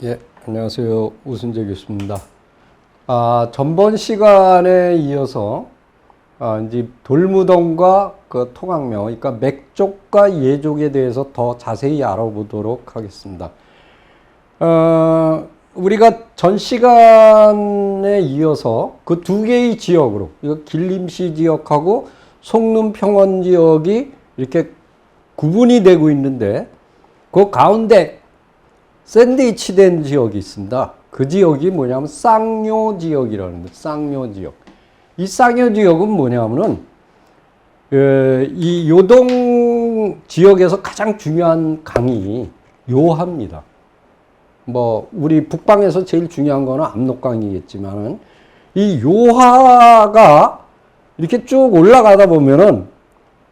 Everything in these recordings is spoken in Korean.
예, 안녕하세요. 우순재 교수입니다. 전번 시간에 이어서 이제 돌무덤과 그 토강묘, 그러니까 맥족과 예족에 대해서 더 자세히 알아보도록 하겠습니다. 우리가 전 시간에 이어서 그 두 개의 지역으로, 이거 길림시 지역하고 송룸 평원 지역이 이렇게 구분이 되고 있는데, 그 가운데 샌드위치된 지역이 있습니다. 그 지역이 뭐냐면 쌍요 지역이라는 거예요. 쌍요 지역. 이 쌍요 지역은 뭐냐면은 이 요동 지역에서 가장 중요한 강이 요하입니다. 뭐 우리 북방에서 제일 중요한 거는 압록강이겠지만은 이 요하가 이렇게 쭉 올라가다 보면은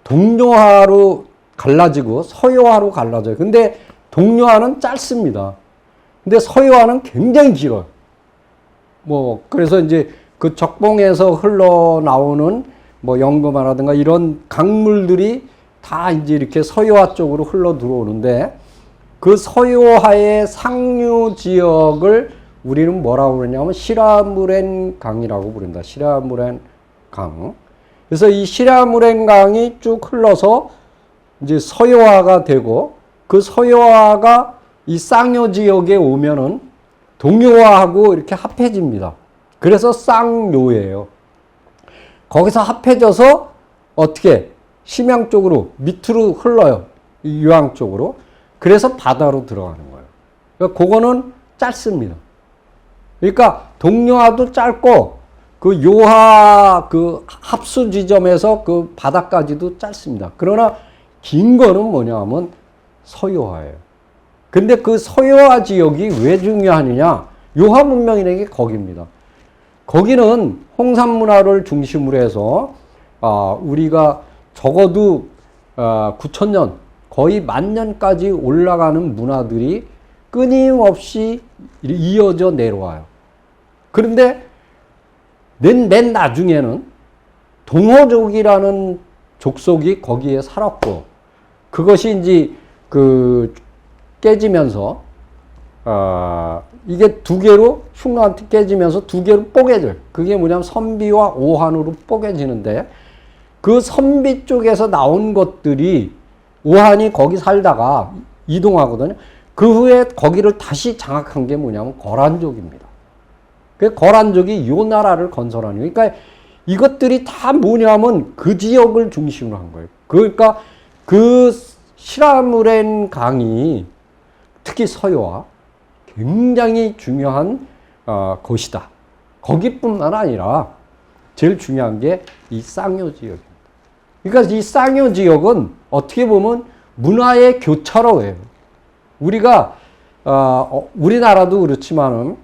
동요하로 갈라지고 서요하로 갈라져요. 근데 동요하는 짧습니다. 근데 서요하는 굉장히 길어요. 그래서 이제 그 적봉에서 흘러나오는 뭐 영금화라든가 이런 강물들이 다 이제 이렇게 서요하 쪽으로 흘러 들어오는데, 그 서요하의 상류 지역을 우리는 뭐라고 그러냐면 시라무렌 강이라고 부른다. 시라무렌 강. 그래서 이 시라무렌 강이 쭉 흘러서 이제 서요하가 되고, 그 서요하가 이 쌍요 지역에 오면은 동요하고 이렇게 합해집니다. 그래서 쌍요예요. 거기서 합해져서 어떻게 심양 쪽으로 밑으로 흘러요. 유황 쪽으로. 그래서 바다로 들어가는 거예요. 그러니까 그거는 짧습니다. 그러니까 동요하도 짧고 그 요하 그 합수 지점에서 그 바다까지도 짧습니다. 그러나 긴 거는 뭐냐면 서요하예요. 근데 그 서요하 지역이 왜 중요하느냐? 요하 문명이라는 게 거기입니다. 거기는 홍산 문화를 중심으로 해서 우리가 적어도 9,000년 거의 10,000년까지 올라가는 문화들이 끊임없이 이어져 내려와요. 그런데 맨 나중에는 동호족이라는 족속이 거기에 살았고, 그것이 이제 깨지면서 이게 두 개로 흉노한테 깨지면서 두 개로 뽀개져요. 그게 뭐냐면 선비와 오한으로 뽀개지는데, 그 선비 쪽에서 나온 것들이 오한이 거기 살다가 이동하거든요. 그 후에 거기를 다시 장악한 게 뭐냐면 거란족입니다. 그 거란족이 요 나라를 건설하는 거예요. 그러니까 이것들이 다 뭐냐면 그 지역을 중심으로 한 거예요. 그러니까 그 시라무렌 강이 특히 서요와 굉장히 중요한 곳이다. 거기뿐만 아니라 제일 중요한 게 이 쌍요 지역입니다. 그러니까 이 쌍요 지역은 어떻게 보면 문화의 교차로예요. 우리가 우리나라도 그렇지만은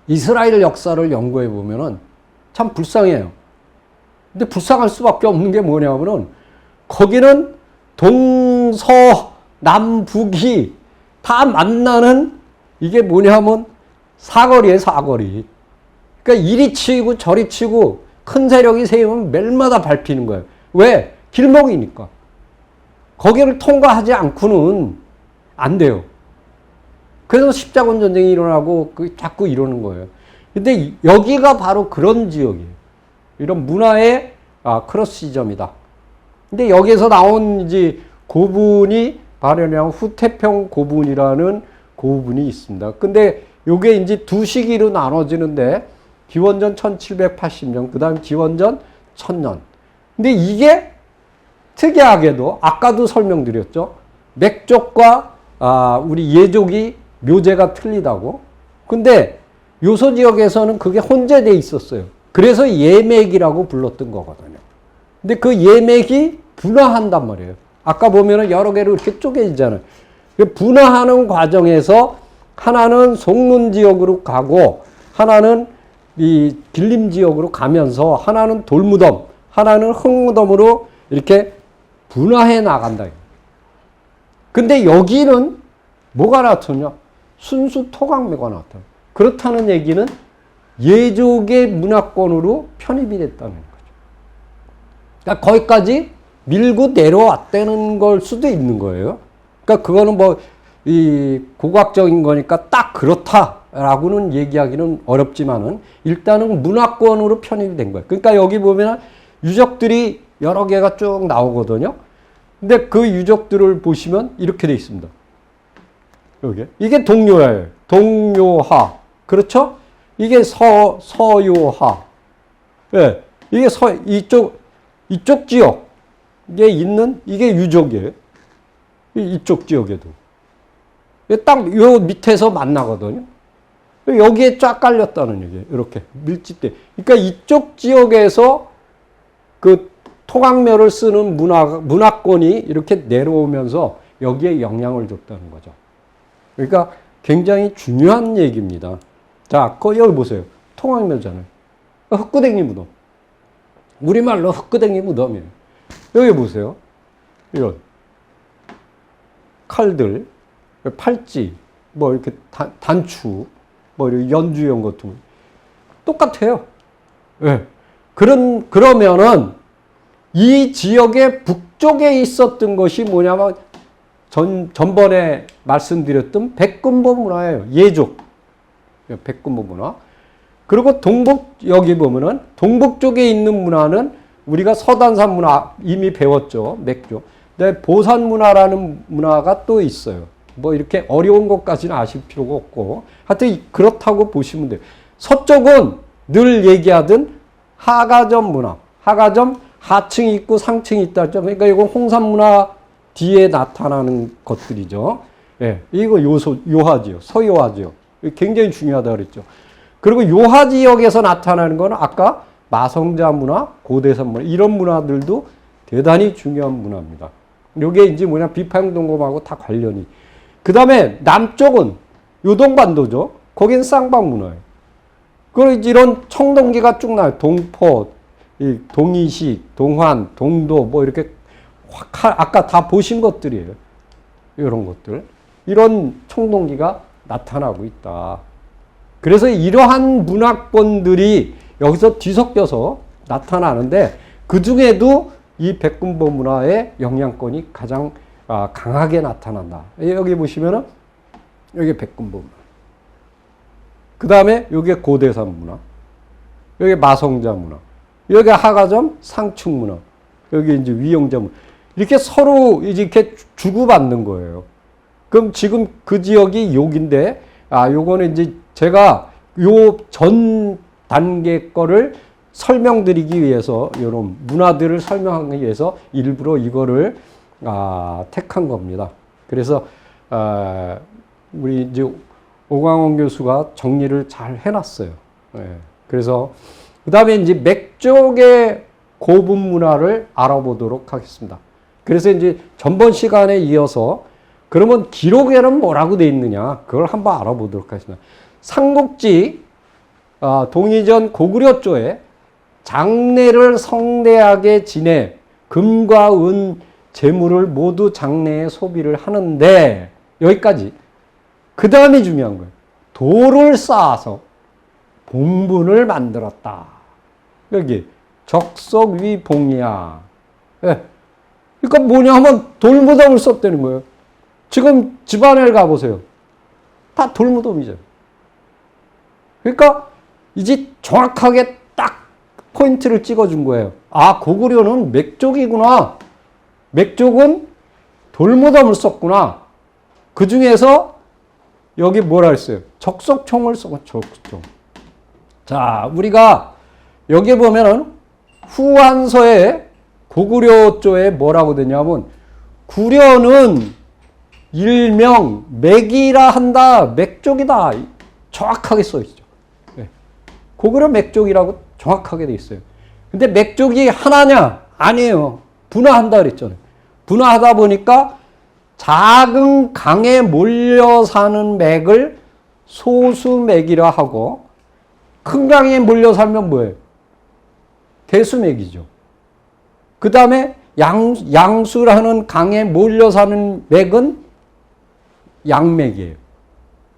이스라엘 역사를 연구해 보면은 참 불쌍해요. 근데 불쌍할 수밖에 없는 게 뭐냐면은 거기는 동서 남북이 다 만나는, 이게 뭐냐면 사거리에 사거리. 그러니까 이리 치고 저리 치고 큰 세력이 세우면 멜마다 밟히는 거예요. 왜? 길목이니까. 거기를 통과하지 않고는 안 돼요. 그래서 십자군 전쟁이 일어나고 자꾸 이러는 거예요. 근데 여기가 바로 그런 지역이에요. 이런 문화의 크로스 지점이다. 근데 여기에서 나온 이제 고분이 바로 후태평 고분이라는 고분이 있습니다. 근데 요게 이제 두 시기로 나눠지는데, 기원전 1780년, 그 다음 기원전 1000년. 근데 이게 특이하게도 아까도 설명드렸죠. 맥족과 우리 예족이 묘제가 틀리다고. 근데 요소 지역에서는 그게 혼재되어 있었어요. 그래서 예맥이라고 불렀던 거거든요. 근데 그 예맥이 분화한단 말이에요. 아까 보면은 여러 개로 이렇게 쪼개지잖아요. 분화하는 과정에서 하나는 송눈 지역으로 가고, 하나는 이 길림 지역으로 가면서, 하나는 돌무덤, 하나는 흙무덤으로 이렇게 분화해 나간다. 근데 여기는 뭐가 나타나냐? 순수 토강묘가 나타나. 그렇다는 얘기는 예족의 문화권으로 편입이 됐다는 거죠. 그러니까 거기까지 밀고 내려왔다는 걸 수도 있는 거예요. 그러니까 그거는 뭐 이 고고학적인 거니까 딱 그렇다라고는 얘기하기는 어렵지만은 일단은 문화권으로 편입이 된 거예요. 그러니까 여기 보면은 유적들이 여러 개가 쭉 나오거든요. 근데 그 유적들을 보시면 이렇게 돼 있습니다. 여기 이게 동요화예요. 동요화. 그렇죠? 이게 서요화. 예. 이게 이쪽 지역에 있는 이게 유적이에요. 이쪽 지역에도. 딱 요 밑에서 만나거든요. 여기에 쫙 깔렸다는 얘기예요. 이렇게 밀집돼. 그러니까 이쪽 지역에서 그 토강묘를 쓰는 문화권이 이렇게 내려오면서 여기에 영향을 줬다는 거죠. 그러니까 굉장히 중요한 얘기입니다. 자, 여기 보세요. 토강묘잖아요. 흙구덩이 무덤. 우리말로 흙구덩이 무덤이에요. 여기 보세요. 이런 칼들, 팔찌, 뭐 이렇게 단추, 뭐 이렇게 연주용 같은 거 똑같아요. 예. 그러면은 이 지역의 북쪽에 있었던 것이 뭐냐면 전번에 말씀드렸던 백금보 문화예요. 예족. 백금보 문화. 그리고 여기 보면은 동북 쪽에 있는 문화는 우리가 서단산 문화 이미 배웠죠. 맥조. 근데 보산 문화라는 문화가 또 있어요. 뭐 이렇게 어려운 것까지는 아실 필요가 없고. 하여튼 그렇다고 보시면 돼요. 서쪽은 늘 얘기하던 하가점 문화. 하가점 하층이 있고 상층이 있다. 그러니까 이건 홍산 문화 뒤에 나타나는 것들이죠. 예. 이거 요하지요. 서요하지요. 굉장히 중요하다 그랬죠. 그리고 요하 지역에서 나타나는 건 아까 마성자 문화, 고대산 문화 이런 문화들도 대단히 중요한 문화입니다. 이게 이제 뭐냐 비파용동검하고 다 관련이. 그 다음에 남쪽은 요동반도죠. 거긴 쌍방 문화예요. 그리고 이런 청동기가 쭉 나요. 동포, 동이식, 동환, 동도 뭐 이렇게 아까 다 보신 것들이에요. 이런 것들. 이런 청동기가 나타나고 있다. 그래서 이러한 문화권들이 여기서 뒤섞여서 나타나는데 그 중에도 이 백금보 문화의 영향권이 가장 강하게 나타난다. 여기 보시면은 여기 백금보 문화. 그 다음에 여기 고대산 문화. 여기 마성자 문화. 여기 하가점 상층 문화. 여기 이제 위영자 문화. 이렇게 서로 이렇게 주고받는 거예요. 그럼 지금 그 지역이 여기인데, 요거는 이제 제가 요 전 단계 거를 설명드리기 위해서, 이런 문화들을 설명하기 위해서 일부러 이거를, 택한 겁니다. 그래서, 우리 이제 오광원 교수가 정리를 잘 해놨어요. 예. 그래서, 그 다음에 이제 맥쪽의 고분 문화를 알아보도록 하겠습니다. 그래서 이제 전번 시간에 이어서 그러면 기록에는 뭐라고 되어 있느냐 그걸 한번 알아보도록 하겠습니다. 삼국지 동의전 고구려조에 장례를 성대하게 지내 금과 은 재물을 모두 장례에 소비를 하는데 여기까지. 그 다음이 중요한 거예요. 돌을 쌓아서 봉분을 만들었다. 여기 적석위 봉이야. 예. 그러니까 뭐냐 하면 돌무덤을 썼다는 거예요. 지금 집안에 가보세요. 다 돌무덤이죠. 그러니까 이제 정확하게 딱 포인트를 찍어준 거예요. 고구려는 맥족이구나. 맥족은 돌무덤을 썼구나. 그 중에서 여기 뭐라 했어요? 적석총을 썼고, 적석총. 자, 우리가 여기 보면은 후한서에 고구려 쪽에 뭐라고 되냐면 구려는 일명 맥이라 한다. 맥족이다. 정확하게 써 있죠. 네. 고구려 맥족이라고 정확하게 돼 있어요. 근데 맥족이 하나냐? 아니에요. 분화한다 그랬잖아요. 분화하다 보니까 작은 강에 몰려 사는 맥을 소수맥이라 하고 큰 강에 몰려 살면 뭐예요? 대수맥이죠. 그 다음에 양수라는 강에 몰려 사는 맥은 양맥이에요.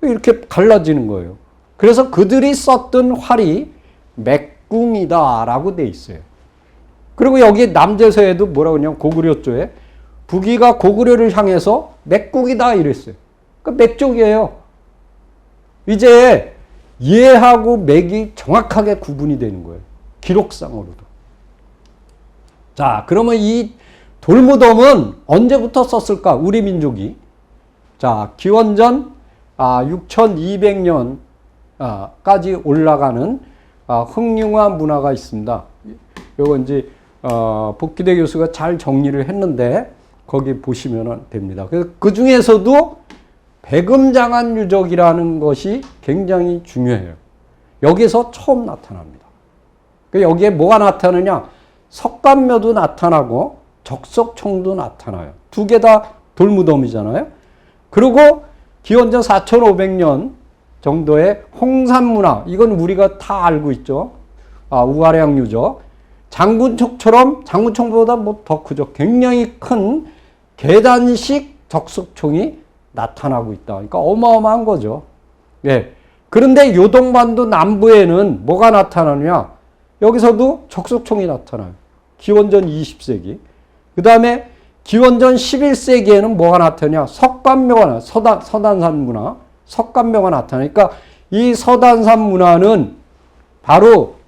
이렇게 갈라지는 거예요. 그래서 그들이 썼던 활이 맥궁이다라고 돼 있어요. 그리고 여기 남제서에도 뭐라고 그러냐면 고구려조에 북위가 고구려를 향해서 맥국이다 이랬어요. 그러니까 맥족이에요. 이제 예하고 맥이 정확하게 구분이 되는 거예요. 기록상으로도. 자, 그러면 이 돌무덤은 언제부터 썼을까? 우리 민족이. 자, 기원전 6200년까지 올라가는 흥융화 문화가 있습니다. 요거 이제 복기대 교수가 잘 정리를 했는데 거기 보시면 됩니다. 그 중에서도 백음장안 유적이라는 것이 굉장히 중요해요. 여기서 처음 나타납니다. 여기에 뭐가 나타나냐? 석관묘도 나타나고 적석청도 나타나요. 두 개 다 돌무덤이잖아요. 그리고 기원전 4500년 정도의 홍산문화, 이건 우리가 다 알고 있죠. 우아량 유적. 장군총처럼, 장군총보다 뭐 더 크죠. 굉장히 큰 계단식 적석총이 나타나고 있다. 그러니까 어마어마한 거죠. 예. 그런데 요동반도 남부에는 뭐가 나타나느냐? 여기서도 적석총이 나타나요. 기원전 20세기. 그 다음에 기원전 11세기에는 뭐가 나타나냐? 석관묘가 나타나요. 서단산 문화. 석관묘가 나타나니까 이 서단산 문화는 바로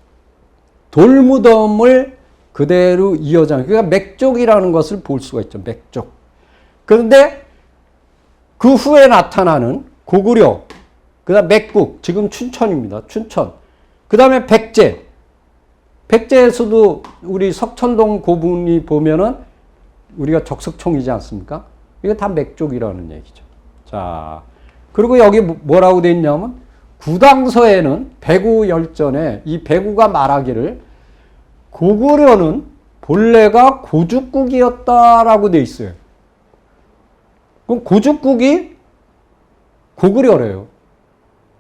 돌무덤을 그대로 이어져. 그러니까 맥족이라는 것을 볼 수가 있죠. 맥족. 그런데 그 후에 나타나는 고구려, 그 다음 맥국, 지금 춘천입니다. 춘천. 그 다음에 백제. 백제에서도 우리 석천동 고분이 보면은 우리가 적석총이지 않습니까? 이거 다 맥족이라는 얘기죠. 자, 그리고 여기 뭐라고 되어 있냐면 구당서에는 배구열전에 이 배구가 말하기를 고구려는 본래가 고죽국이었다라고 되어 있어요. 그럼 고죽국이 고구려래요.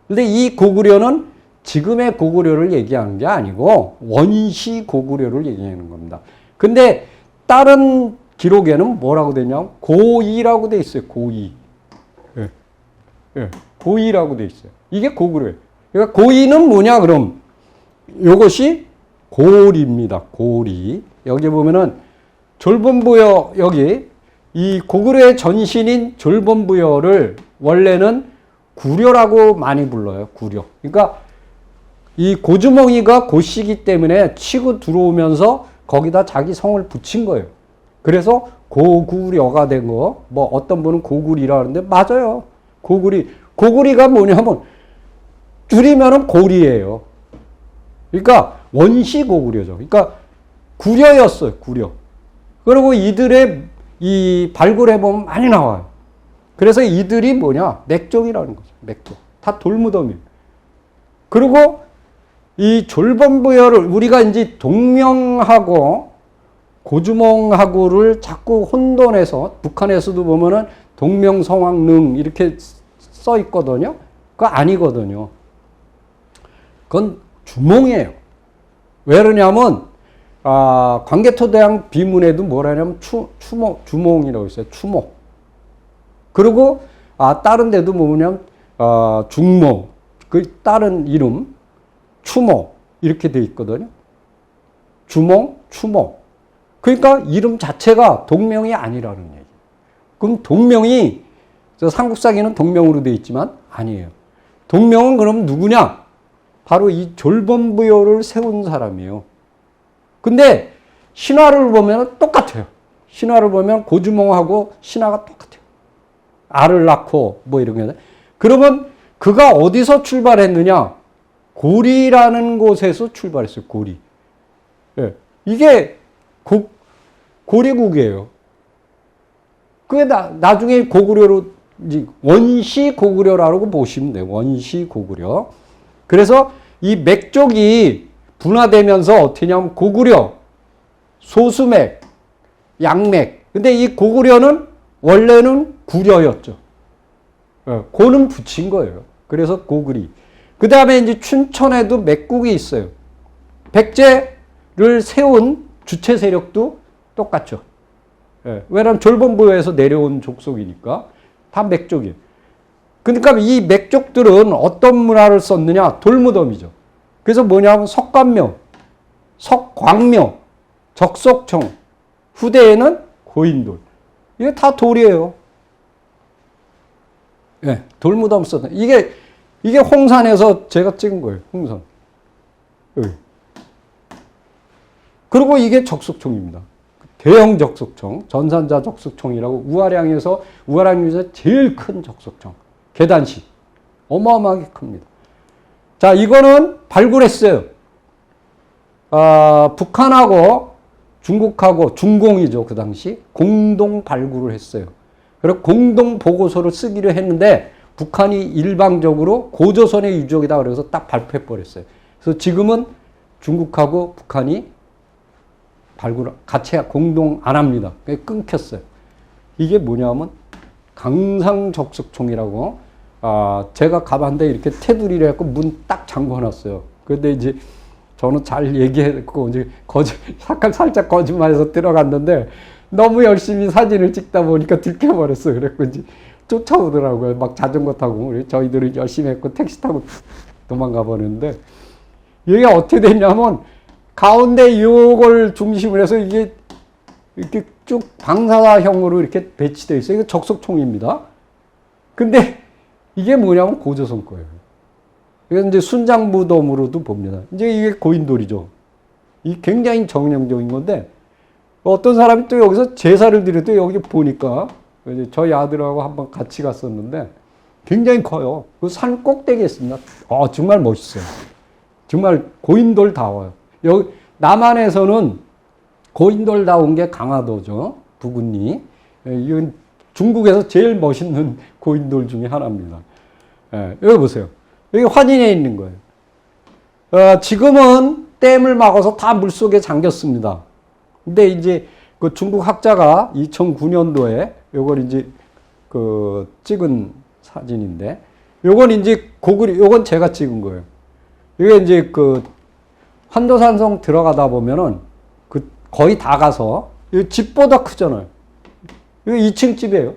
근데 이 고구려는 지금의 고구려를 얘기하는 게 아니고 원시 고구려를 얘기하는 겁니다. 근데 다른 기록에는 뭐라고 되냐면 고이라고 돼 있어요. 고이. 예. 예. 고이라고 돼 있어요. 이게 고구려예요. 그러니까 고이는 뭐냐 그럼 이것이 고리입니다. 고리. 여기 보면은 졸본부여, 여기 이 고구려의 전신인 졸본부여를 원래는 구려라고 많이 불러요. 구려. 그러니까 이 고주몽이가 고씨기 때문에 치고 들어오면서 거기다 자기 성을 붙인 거예요. 그래서 고구려가 된 거, 뭐 어떤 분은 고구리라 하는데 맞아요. 고구리. 고구리가 뭐냐면 줄이면은 고리예요. 그러니까 원시 고구려죠. 그러니까 구려였어요. 구려. 그리고 이들의 이 발굴해보면 많이 나와요. 그래서 이들이 뭐냐? 맥족이라는 거죠. 맥족. 다 돌무덤이에요. 그리고 이 졸본부여를 우리가 이제 동명하고 고주몽하고를 자꾸 혼돈해서 북한에서도 보면은 동명성왕릉 이렇게 써 있거든요. 그거 아니거든요. 그건 주몽이에요. 왜 그러냐면 광개토대왕 비문에도 뭐라냐면 주몽이라고 있어요. 추모. 그리고 다른 데도 뭐냐면 중모. 그 다른 이름 추모 이렇게 돼 있거든요. 주몽, 추모. 그러니까 이름 자체가 동명이 아니라는 얘기. 그럼 동명이 삼국사기는 동명으로 돼 있지만 아니에요. 동명은 그럼 누구냐? 바로 이 졸본부여를 세운 사람이에요. 근데 신화를 보면 똑같아요. 신화를 보면 고주몽하고 신화가 똑같아요. 알을 낳고 뭐 이런 게. 그러면 그가 어디서 출발했느냐? 고리라는 곳에서 출발했어요. 고리. 예. 이게 고리국이에요. 그게 나중에 고구려로 원시 고구려라고 보시면 돼요. 원시 고구려. 그래서 이 맥족이 분화되면서 어떻게 하냐면 고구려, 소수맥, 양맥. 근데 이 고구려는 원래는 구려였죠. 고는 붙인 거예요. 그래서 고구리. 그 다음에 이제 춘천에도 맥국이 있어요. 백제를 세운 주체 세력도 똑같죠. 왜냐하면 졸본부여에서 내려온 족속이니까 다 맥족이에요. 그러니까 이 맥족들은 어떤 문화를 썼느냐? 돌무덤이죠. 그래서 뭐냐면 석관묘, 석광묘, 적석청, 후대에는 고인돌. 이게 다 돌이에요. 예, 돌무덤 썼다. 이게 홍산에서 제가 찍은 거예요. 홍산. 여기. 그리고 이게 적석청입니다. 대형 적석청, 전산자 적석청이라고 우아량에서 제일 큰 적석청. 계단식. 어마어마하게 큽니다. 자, 이거는 발굴했어요. 북한하고 중국하고 중공이죠. 그 당시. 공동 발굴을 했어요. 그리고 공동 보고서를 쓰기로 했는데 북한이 일방적으로 고조선의 유적이다 그래서 딱 발표해버렸어요. 그래서 지금은 중국하고 북한이 발굴을 같이 공동 안 합니다. 끊겼어요. 이게 뭐냐면 강상적석총이라고 제가 가봤는데 이렇게 테두리를 해갖고 문 딱 잠궈놨어요. 그런데 이제 저는 잘 얘기했고 이제 살짝 거짓말해서 들어갔는데 너무 열심히 사진을 찍다 보니까 들켜버렸어요. 그래서 이제 쫓아오더라고요. 막 자전거 타고 저희들은 열심히 했고 택시 타고 도망가 버렸는데 이게 어떻게 됐냐면 가운데 요걸 중심으로 해서 이게 이렇게 쭉 방사형으로 이렇게 배치되어 있어요. 이거 적석총입니다. 근데 이게 뭐냐면 고조선 거예요. 이건 이제 순장무덤으로도 봅니다. 이제 이게 고인돌이죠. 이 굉장히 정형적인 건데 어떤 사람이 또 여기서 제사를 드려도 여기 보니까 저희 아들하고 한번 같이 갔었는데 굉장히 커요. 그 산 꼭대기에 있습니다. 정말 멋있어요. 정말 고인돌다워요. 여기 남한에서는 고인돌다운 게 강화도죠. 부군리. 이건 중국에서 제일 멋있는 고인돌 중에 하나입니다. 여기 보세요. 여기 환인에 있는 거예요. 지금은 댐을 막아서 다 물속에 잠겼습니다. 근데 이제 그 중국 학자가 2009년도에 요걸 이제 그 찍은 사진인데 요건 이제 요건 제가 찍은 거예요. 이게 이제 그 환도산성 들어가다 보면은 그 거의 다 가서 이 집보다 크잖아요. 이거 2층 집이에요.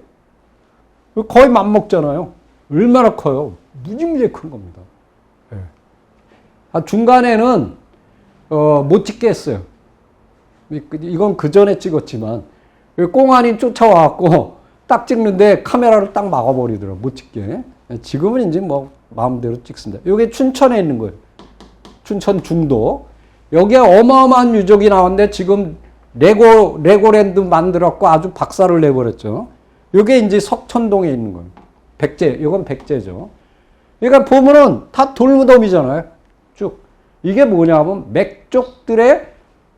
거의 맘먹잖아요. 얼마나 커요? 무지무지 큰 겁니다. 중간에는 못 찍게 했어요. 이건 그 전에 찍었지만 꽁안이 쫓아와갖고 딱 찍는데 카메라를 딱 막아버리더라고요. 못 찍게. 지금은 이제 뭐 마음대로 찍습니다. 이게 춘천에 있는 거예요. 춘천 중도. 여기에 어마어마한 유적이 나왔는데 지금 레고랜드 만들었고 아주 박살을 내버렸죠. 이게 이제 석천동에 있는 거예요. 이건 백제죠. 그러니까 보면은 다 돌무덤이잖아요. 쭉. 이게 뭐냐면 맥족들의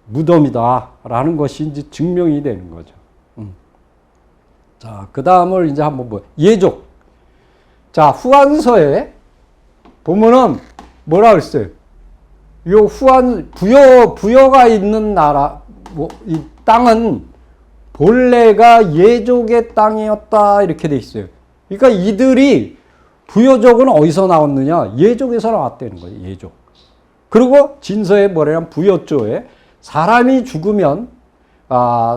무덤이다라는 것이 이제 증명이 되는 거죠. 자, 그 다음을 이제 한번 예족. 자, 후한서에 보면은 뭐라 그랬어요? 요 부여가 있는 나라, 이 땅은 본래가 예족의 땅이었다 이렇게 돼 있어요. 그러니까 이들이 부여족은 어디서 나왔느냐? 예족에서 나왔다는 거예요. 예족. 그리고 진서에 뭐냐면 부여조에 사람이 죽으면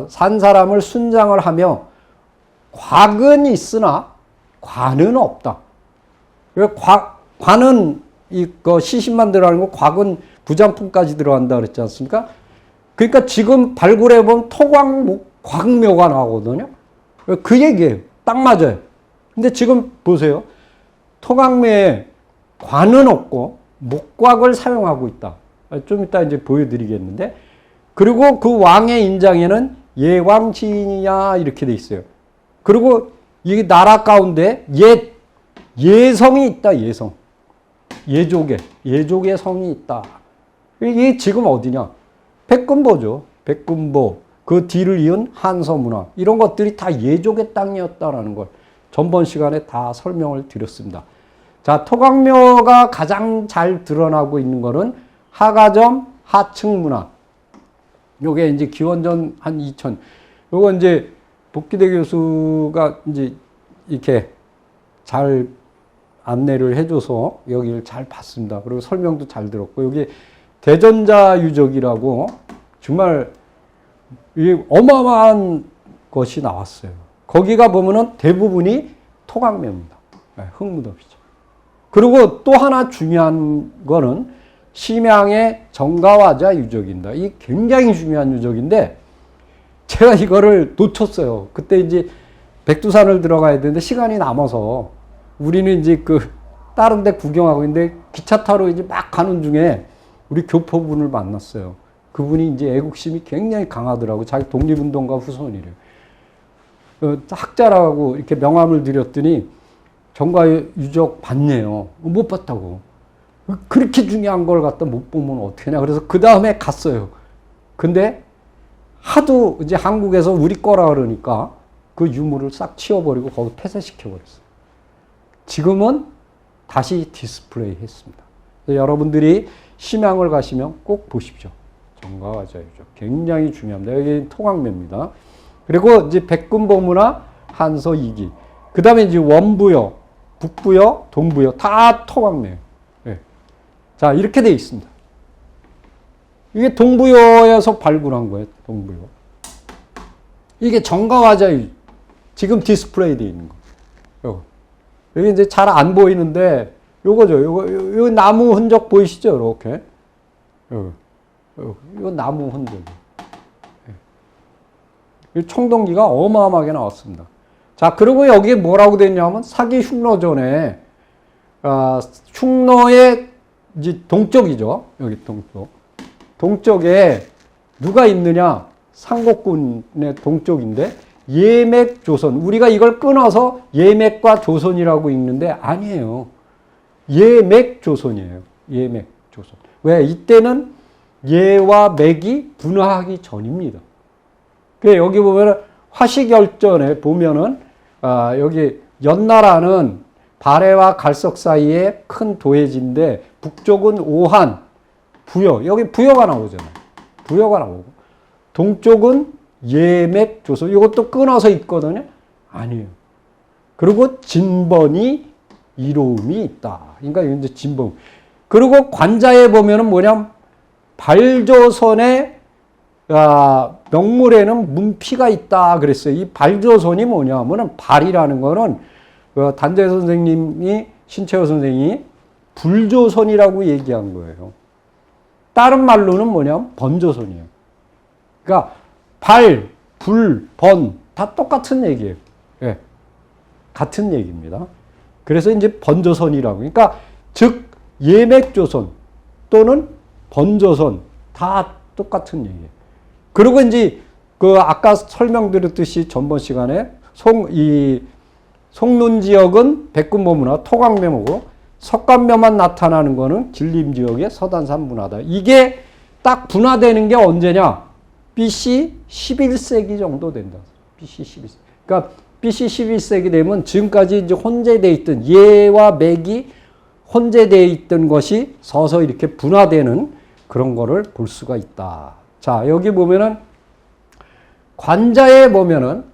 산 사람을 순장을 하며 곽은 있으나 관은 없다. 관은 이거 시신만 들어가는 거 곽은 부장품까지 들어간다 그랬지 않습니까? 그러니까 지금 발굴해 보면 곽묘가 나오거든요. 그 얘기예요. 딱 맞아요. 근데 지금 보세요. 토강묘에 관은 없고 목곽을 사용하고 있다. 좀 이따 이제 보여드리겠는데, 그리고 그 왕의 인장에는 예왕지인이야 이렇게 돼 있어요. 그리고 이 나라 가운데 예성이 있다. 예성. 예족의 성이 있다. 이게 지금 어디냐? 백금보죠. 백금보. 그 뒤를 이은 한서문화. 이런 것들이 다 예족의 땅이었다라는 걸 전번 시간에 다 설명을 드렸습니다. 자, 토강묘가 가장 잘 드러나고 있는 거는 하가점 하층문화. 요게 이제 기원전 한 2000. 요거 이제 복기대 교수가 이제 이렇게 잘 안내를 해줘서 여기를 잘 봤습니다. 그리고 설명도 잘 들었고, 여기 대전자 유적이라고 정말 어마어마한 것이 나왔어요. 거기가 보면은 대부분이 토강묘입니다. 흑무덤이죠. 그리고 또 하나 중요한 거는 심양의 정가화자 유적입니다. 이 굉장히 중요한 유적인데 제가 이거를 놓쳤어요. 그때 이제 백두산을 들어가야 되는데 시간이 남아서 우리는 이제 그 다른 데 구경하고 있는데 기차 타러 이제 막 가는 중에 우리 교포분을 만났어요. 그분이 이제 애국심이 굉장히 강하더라고. 자기 독립운동가 후손이래요. 학자라고 이렇게 명함을 드렸더니 정가 유적 봤네요. 못 봤다고. 그렇게 중요한 걸 갖다 못 보면 어떡하냐. 그래서 그 다음에 갔어요. 근데 하도 이제 한국에서 우리 거라 그러니까 그 유물을 싹 치워버리고 거기 폐쇄시켜버렸어요. 지금은 다시 디스플레이 했습니다. 여러분들이 심양을 가시면 꼭 보십시오. 정가화자 유적. 굉장히 중요합니다. 여기 토강묘입니다. 그리고 이제 백군보문화 한서 2기. 그 다음에 이제 원부여, 북부여, 동부여 다 토강묘예요. 네. 자, 이렇게 돼 있습니다. 이게 동부여에서 발굴한 거예요. 동부여. 이게 정가화자 유적. 지금 디스플레이 돼 있는 거. 여기 이제 잘 안 보이는데 요거죠. 요거 나무 흔적 보이시죠? 이렇게. 이거 나무 흔적. 청동기가 어마어마하게 나왔습니다. 자, 그리고 여기에 뭐라고 되어 있냐면 사기 흉노전에 흉노의 이제 동쪽이죠. 여기 동쪽. 동쪽에 누가 있느냐? 상곡군의 동쪽인데 예맥조선. 우리가 이걸 끊어서 예맥과 조선이라고 읽는데 아니에요. 예맥조선이에요. 예맥조선. 왜? 이때는 예와 맥이 분화하기 전입니다. 여기 보면은 화시결전에 보면은 여기 연나라는 발해와 갈석 사이에 큰 도해지인데 북쪽은 오한, 부여. 여기 부여가 나오잖아요. 부여가 나오고 동쪽은 예맥 조선. 이것도 끊어서 있거든요. 아니에요. 그리고 진번이 이로움이 있다. 그러니까 이제 진번. 그리고 관자에 보면은 뭐냐면 발조선의 명물에는 문피가 있다 그랬어요. 이 발조선이 뭐냐면은 발이라는 거는 단재 선생님이 신채호 선생이 불조선이라고 얘기한 거예요. 다른 말로는 뭐냐면 번조선이에요. 그러니까 발, 불, 번 다 똑같은 얘기예요. 예. 같은 얘기입니다. 그래서 이제 번조선이라고. 그러니까 즉 예맥조선 또는 번조선 다 똑같은 얘기예요. 그리고 이제 그 아까 설명드렸듯이 전번 시간에 송눈 지역은 백군보문화 토강묘고 석관묘만 나타나는 거는 길림 지역의 서단산 문화다. 이게 딱 분화되는 게 언제냐? BC 11세기 정도 된다. BC 11세기. 그러니까 BC 11세기 되면 지금까지 이제 혼재되어 있던 예와 맥이 혼재되어 있던 것이 서서 이렇게 분화되는 그런 거를 볼 수가 있다. 자, 여기 보면은 관자에 보면은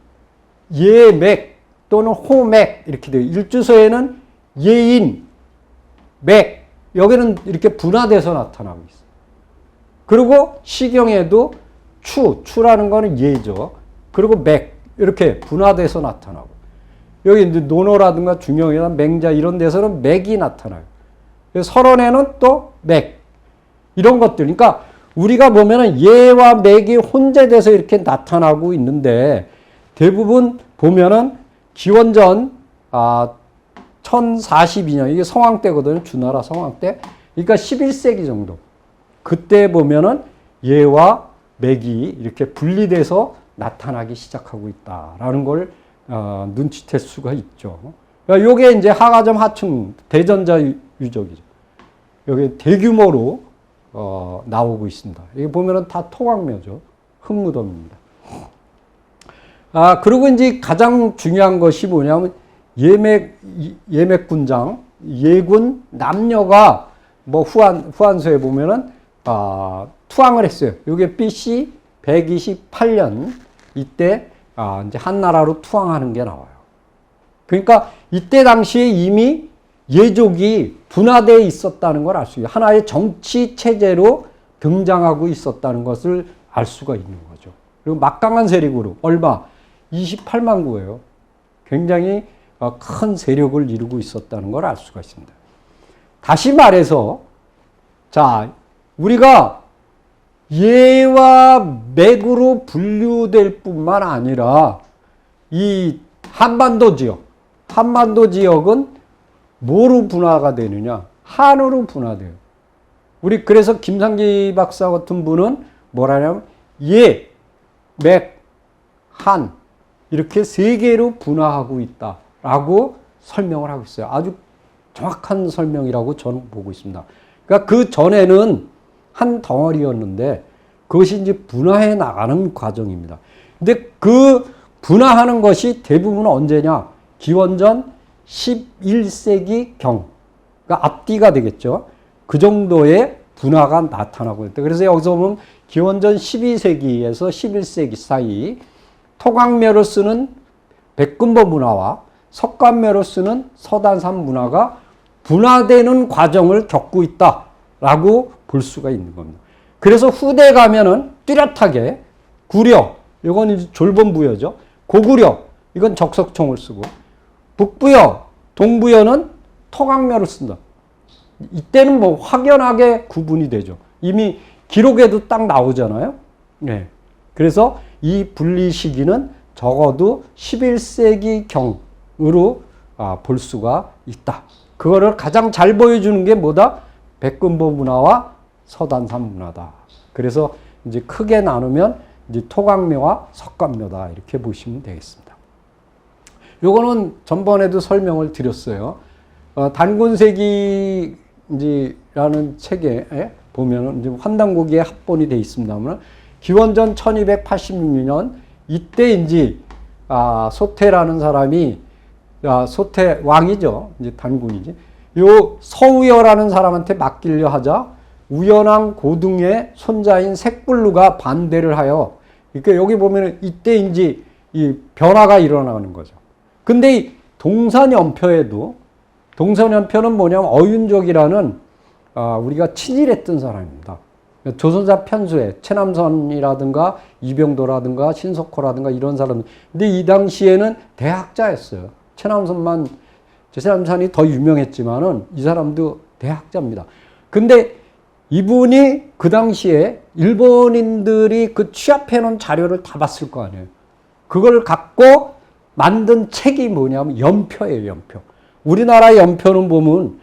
예맥 또는 호맥 이렇게 돼요. 일주서에는 예인, 맥 여기는 이렇게 분화돼서 나타나고 있어요. 그리고 시경에도 추라는 거는 예죠. 그리고 맥 이렇게 분화돼서 나타나고 여기 이제 논어라든가 중영이나 맹자 이런 데서는 맥이 나타나요. 설원에는 또 맥 이런 것들. 그러니까 우리가 보면은 예와 맥이 혼재돼서 이렇게 나타나고 있는데 대부분 보면은 기원전 1042년 이게 성왕 때거든요. 주나라 성왕 때. 그러니까 11세기 정도. 그때 보면은 예와 맥이 이렇게 분리돼서 나타나기 시작하고 있다라는 걸 눈치챌 수가 있죠. 그러니까 요게 이제 하가점 하층 대전자 유적이죠. 여기 대규모로 나오고 있습니다. 여기 보면은 다 토강묘죠. 흙무덤입니다. 그리고 이제 가장 중요한 것이 뭐냐면 예맥군장, 예군 남녀가 뭐 후한서에 보면은 투항을 했어요. 이게 BC 128년 이때 이제 한나라로 투항하는 게 나와요. 그러니까 이때 당시에 이미 예족이 분화되어 있었다는 걸 알 수 있어요. 하나의 정치 체제로 등장하고 있었다는 것을 알 수가 있는 거죠. 그리고 막강한 세력으로 얼마 28만 구예요. 굉장히 큰 세력을 이루고 있었다는 걸 알 수가 있습니다. 다시 말해서 자, 우리가 예와 맥으로 분류될 뿐만 아니라 이 한반도 지역은 뭐로 분화가 되느냐? 한으로 분화돼요. 우리 그래서 김상기 박사 같은 분은 뭐라냐면 예, 맥, 한 이렇게 세 개로 분화하고 있다라고 설명을 하고 있어요. 아주 정확한 설명이라고 저는 보고 있습니다. 그러니까 그 전에는 한 덩어리였는데 그것이 이제 분화해 나가는 과정입니다. 근데 그 분화하는 것이 대부분 언제냐? 기원전 11세기 경. 그러니까 앞뒤가 되겠죠. 그 정도의 분화가 나타나고 있다. 그래서 여기서 보면 기원전 12세기에서 11세기 사이 토강묘로 쓰는 백금보 문화와 석관묘로 쓰는 서단산 문화가 분화되는 과정을 겪고 있다라고 볼 수가 있는 겁니다. 그래서 후대 가면은 뚜렷하게 구려, 이건 이제 졸본부여죠. 고구려, 이건 적석총을 쓰고 북부여, 동부여는 토강묘를 쓴다. 이때는 뭐 확연하게 구분이 되죠. 이미 기록에도 딱 나오잖아요. 네. 그래서 이 분리 시기는 적어도 11세기 경으로 볼 수가 있다. 그거를 가장 잘 보여주는 게 뭐다? 백금보 문화와 서단산 문화다. 그래서 이제 크게 나누면 이제 토강묘와 석관묘다. 이렇게 보시면 되겠습니다. 요거는 전번에도 설명을 드렸어요. 단군세기라는 책에 보면은 이제 환단고기에 합본이 되어 있습니다만 기원전 1286년 이때 이제 소태라는 사람이 소태 왕이죠. 이제 단군이지. 요 서우여라는 사람한테 맡기려 하자 우연왕 고등의 손자인 색불루가 반대를 하여 그러니까 여기 보면은 이때 이제 이 변화가 일어나는 거죠. 근데 이 동산연표는 뭐냐면 어윤족이라는 우리가 친일했던 사람입니다. 조선사 편수에 최남선이라든가 이병도라든가 신석호라든가 이런 사람. 근데 이 당시에는 대학자였어요. 최남선이 더 유명했지만은 이 사람도 대학자입니다. 근데 이분이 그 당시에 일본인들이 그 취합해 놓은 자료를 다 봤을 거 아니에요. 그걸 갖고 만든 책이 뭐냐면 연표예요, 연표. 우리나라 연표는 보면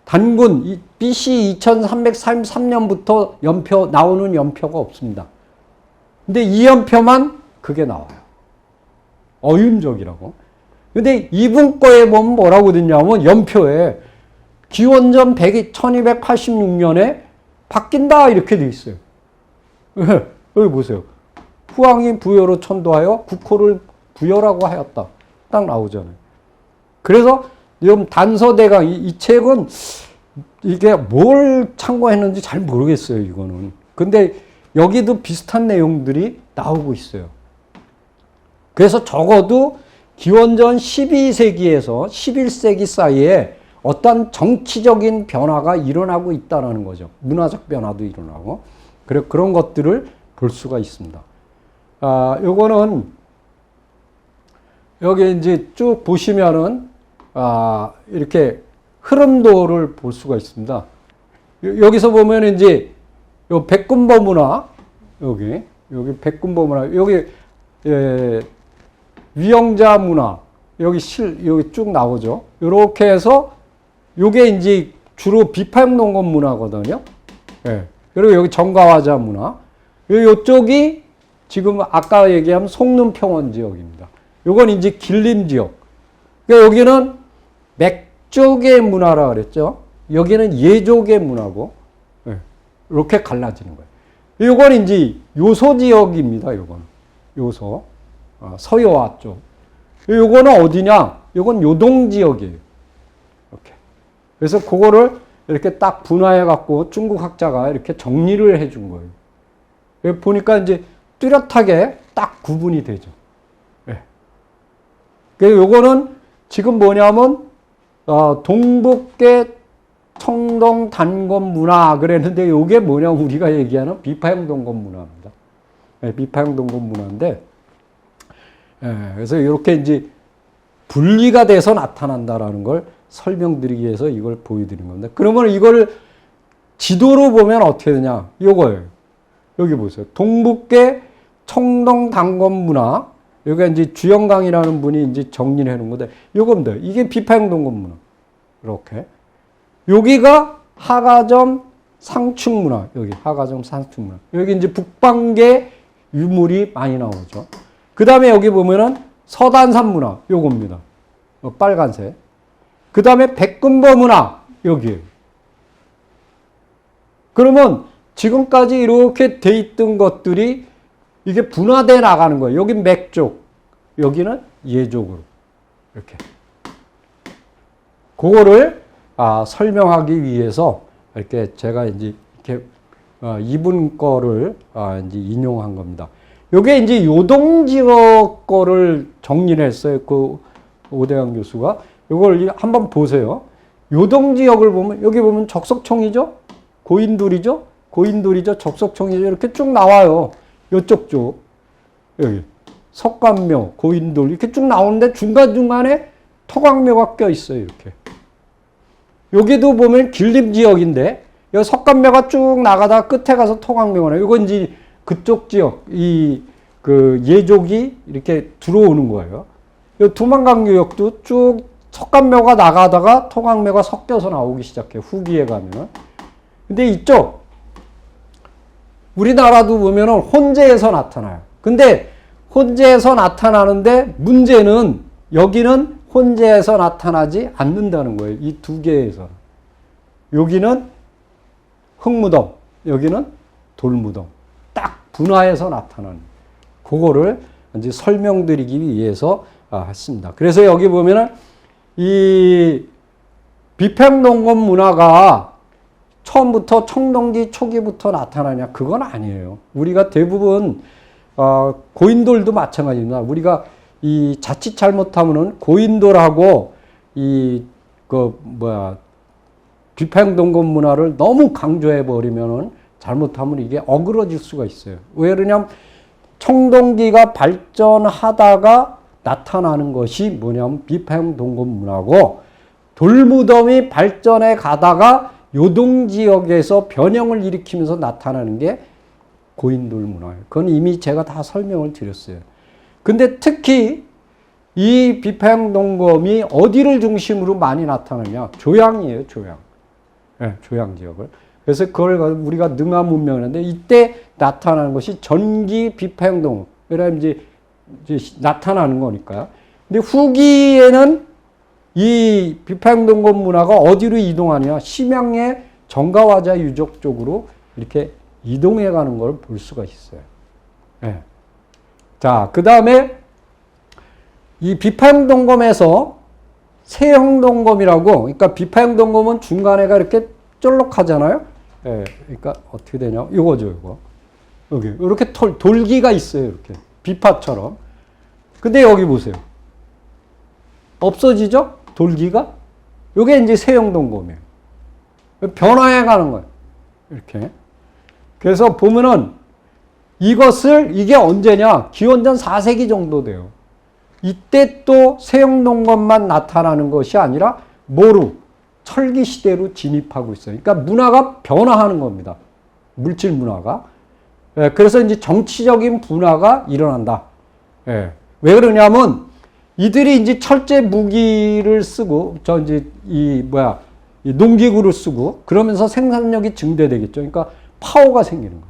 단군 BC 2333년부터 연표 나오는 연표가 없습니다. 근데 이 연표만 그게 나와요. 어윤족이라고. 근데 이분 거에 보면 뭐라고 됐냐면 연표에 기원전 1286년에 바뀐다 이렇게 돼 있어요. 여기 보세요. 후왕이 부여로 천도하여 국호를 부여라고 하였다. 딱 나오잖아요. 그래서 지금 단서대강 이 책은 이게 뭘 참고했는지 잘 모르겠어요. 이거는. 근데 여기도 비슷한 내용들이 나오고 있어요. 그래서 적어도 기원전 12세기에서 11세기 사이에 어떤 정치적인 변화가 일어나고 있다는 거죠. 문화적 변화도 일어나고. 그런 것들을 볼 수가 있습니다. 요거는 여기 이제 쭉 보시면은 이렇게 흐름도를 볼 수가 있습니다. 여기서 보면 이제 요 백금보 문화 여기 백금보 문화 여기 위영자 문화 여기 쭉 나오죠. 이렇게 해서 요게 이제 주로 비파용동건 문화거든요. 예. 그리고 여기 정가화자 문화. 요쪽이 지금 아까 얘기한 송릉 평원 지역입니다. 요건 이제 길림 지역. 그러니까 여기는 맥족의 문화라 그랬죠. 여기는 예족의 문화고. 예. 이렇게 갈라지는 거예요. 요건 이제 요소 지역입니다. 요건. 요소. 서여화 쪽. 요거는 어디냐? 요건 요동 지역이에요. 이렇게. 그래서 그거를 이렇게 딱 분화해 갖고 중국 학자가 이렇게 정리를 해 준 거예요. 여기 보니까 이제 뚜렷하게 딱 구분이 되죠. 예. 그래서 요거는 지금 뭐냐면, 동북계 청동 단건 문화 그랬는데 요게 뭐냐면 우리가 얘기하는 비파형 동건 문화입니다. 예, 비파형 동건 문화인데, 예, 그래서 이렇게 이제 분리가 돼서 나타난다라는 걸 설명드리기 위해서 이걸 보여드린 겁니다. 그러면 이걸 지도로 보면 어떻게 되냐? 요거예요. 여기 보세요. 동북계 청동 단검 문화. 여기가 이제 주영강이라는 분이 이제 정리를 해 놓은 건데, 요겁니다. 이게 비파형 동검 문화. 이렇게. 여기가 하가점 상층 문화. 여기 하가점 상층 문화. 여기 이제 북방계 유물이 많이 나오죠. 그 다음에 여기 보면은 서단산 문화. 요겁니다. 빨간색. 그 다음에 백금버 문화. 여기에요. 그러면 지금까지 이렇게 돼 있던 것들이 이게 분화돼 나가는 거예요. 여긴 맥족, 여기는 예족으로. 이렇게. 그거를 설명하기 위해서 이렇게 제가 이제 이렇게 이분 거를 이제 인용한 겁니다. 요게 이제 요동지역 거를 정리를 했어요. 그 오대강 교수가. 요걸 한번 보세요. 요동지역을 보면, 여기 보면 적석청이죠? 고인돌이죠? 고인돌이죠? 적석청이죠? 이렇게 쭉 나와요. 요쪽 쪽. 여기. 석관묘, 고인돌. 이렇게 쭉 나오는데 중간중간에 토광묘가 껴 있어요. 이렇게. 여기도 보면 길림지역인데, 여기 석관묘가 쭉 나가다가 끝에 가서 토광묘가 나요. 이건 이제 그쪽 지역, 그 예족이 이렇게 들어오는 거예요. 이 두만강유역도 쭉 석관묘가 나가다가 토광묘가 섞여서 나오기 시작해요. 후기에 가면은. 근데 이쪽, 우리나라도 보면은 혼재에서 나타나요. 근데 혼재에서 나타나는데 문제는 여기는 혼재에서 나타나지 않는다는 거예요. 이 두 개에서. 여기는 흙무덤, 여기는 돌무덤. 딱 분화해서 나타나는. 그거를 이제 설명드리기 위해서 했습니다. 그래서 여기 보면은 이 비평동검 문화가 처음부터 청동기 초기부터 나타나냐? 그건 아니에요. 우리가 대부분 고인돌도 마찬가지입니다. 우리가 이 자칫 잘못하면은 고인돌하고 비평동검 문화를 너무 강조해 버리면은 잘못하면 이게 어그러질 수가 있어요. 왜 그러냐면 청동기가 발전하다가 나타나는 것이 뭐냐면 비평동검 문화고, 돌무덤이 발전해 가다가 요동지역에서 변형을 일으키면서 나타나는 게 고인돌 문화예요. 그건 이미 제가 다 설명을 드렸어요. 근데 특히 이 비평동검이 어디를 중심으로 많이 나타나냐? 조양이에요, 조양. 네, 조양 지역을. 그래서 그걸 우리가 능화 문명이라는데, 이때 나타나는 것이 전기 비평동검. 그러면 이제 나타나는 거니까요. 근데 후기에는 이 비평동검 문화가 어디로 이동하냐? 심양의 정가화자 유적 쪽으로 이렇게 이동해 가는 걸 볼 수가 있어요. 네. 자, 그 다음에 이 비평동검에서 세형동검이라고, 그러니까 비평동검은 중간에가 이렇게 쫄록하잖아요. 네. 그러니까 어떻게 되냐? 이거죠, 이거. 여기 이렇게 돌기가 있어요, 이렇게 비파처럼. 근데 여기 보세요. 없어지죠? 돌기가? 이게 이제 세형동검이에요. 변화해 가는 거예요. 이렇게. 그래서 보면은 이게 언제냐? 기원전 4세기 정도 돼요. 이때 또 세형동검만 나타나는 것이 아니라 모루, 철기 시대로 진입하고 있어요. 그러니까 문화가 변화하는 겁니다. 물질 문화가. 그래서 이제 정치적인 분화가 일어난다. 왜 그러냐면 이들이 이제 철제 무기를 쓰고, 이 농기구를 쓰고, 그러면서 생산력이 증대되겠죠. 그러니까 파워가 생기는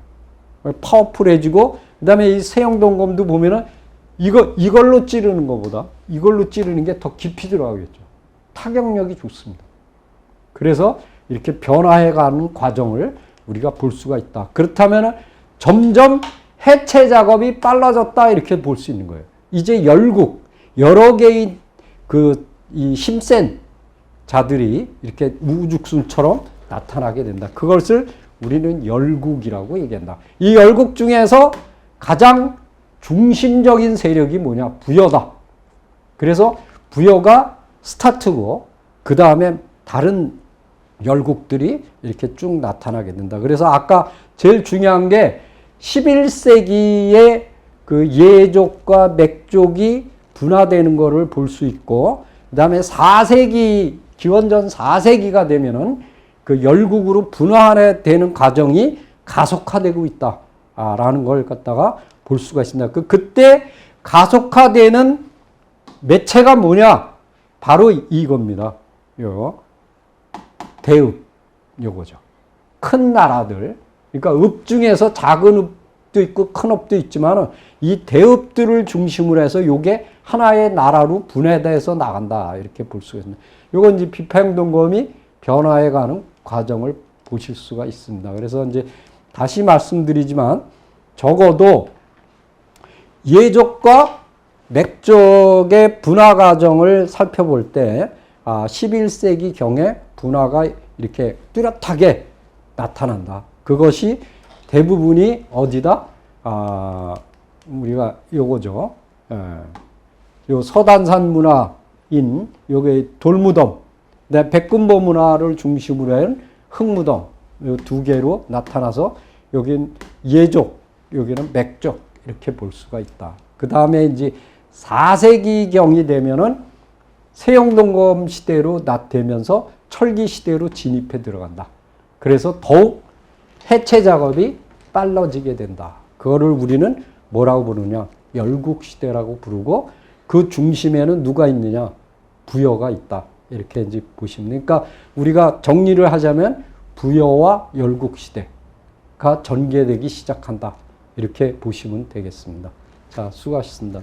거예요. 파워풀해지고, 그 다음에 이 세형동검도 보면은 이걸로 찌르는 것보다 이걸로 찌르는 게 더 깊이 들어가겠죠. 타격력이 좋습니다. 그래서 이렇게 변화해가는 과정을 우리가 볼 수가 있다. 그렇다면 점점 해체 작업이 빨라졌다, 이렇게 볼 수 있는 거예요. 이제 여러 개의 이 힘센 자들이 이렇게 우죽순처럼 나타나게 된다. 그것을 우리는 열국이라고 얘기한다. 이 열국 중에서 가장 중심적인 세력이 뭐냐? 부여다. 그래서 부여가 스타트고, 그 다음에 다른 열국들이 이렇게 쭉 나타나게 된다. 그래서 아까 제일 중요한 게 11세기에 그 예족과 맥족이 분화되는 것을 볼 수 있고, 그 다음에 4세기, 기원전 4세기가 되면은 그 열국으로 분화되는 과정이 가속화되고 있다라는 걸 갖다가 볼 수가 있습니다. 그때 가속화되는 매체가 뭐냐? 바로 이겁니다. 요 대읍 요거죠. 큰 나라들. 그러니까 읍 중에서 작은 읍도 있고 큰 읍도 있지만 이 대읍들을 중심으로 해서 요게 하나의 나라로 분해돼서 나간다. 이렇게 볼 수가 있습니다. 요건 이제 비파행동검이 변화해가는 과정을 보실 수가 있습니다. 그래서 이제 다시 말씀드리지만 적어도 예족과 맥족의 분화 과정을 살펴볼 때 11세기 경에 분화가 이렇게 뚜렷하게 나타난다. 그것이 대부분이 어디다? 우리가 요거죠. 요 서단산 문화인 요게 돌무덤, 백군보 문화를 중심으로 한 흙무덤, 요 두 개로 나타나서 여긴 예족, 여기는 맥족 이렇게 볼 수가 있다. 그 다음에 이제 4세기경이 되면은 세영동검 시대로 되면서 철기 시대로 진입해 들어간다. 그래서 더욱 해체 작업이 빨라지게 된다. 그거를 우리는 뭐라고 부르냐? 열국시대라고 부르고 그 중심에는 누가 있느냐? 부여가 있다. 이렇게 이제 보시면. 그러니까 우리가 정리를 하자면 부여와 열국시대가 전개되기 시작한다. 이렇게 보시면 되겠습니다. 자, 수고하셨습니다.